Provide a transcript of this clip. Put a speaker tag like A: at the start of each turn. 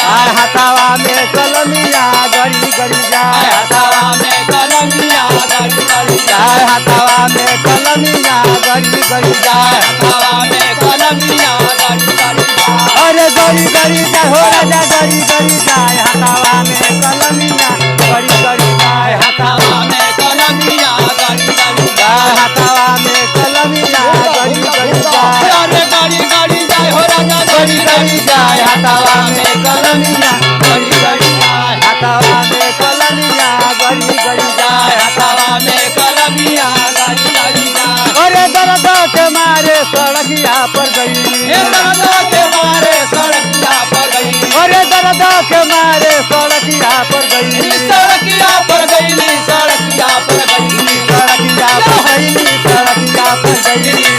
A: जाए हथवा में कलमिया गड़ी गड़ी जाए
B: हथवा में कलमिया गड़ी गड़ी
A: जाए हथवा में कलमिया गड़ी गड़ी जाए
B: हथवा में कलमिया गड़ी गड़ी
A: अरे गड़ी गड़ी जाए हो राजा गड़ी गड़ी जाए हथवा में कलमिया गड़ी गड़ी जाए
B: हथवा में कलमिया गड़ी गड़ी
A: जाए हथवा में कलमिया गड़ी गड़ी जाए
B: अरे गड़ी गड़ी जाए हो राजा
A: गड़ी गड़ी जाए हथवा में कलमिया
B: गड़ी गड़ी जाए
A: हथवा में कलमिया गड़ी गड़ी जाए
B: हथवा में कलमिया गड़ी गड़ी जाए
A: अरे दर्द के मारे सड़किया पर गई
B: हे दर्द के मारे सड़किया पर गई
A: अरे दर्द के मारे सड़किया पर गई
B: सड़किया पर गई सड़किया पर गई
A: सड़किया पर गई सड़किया पर गई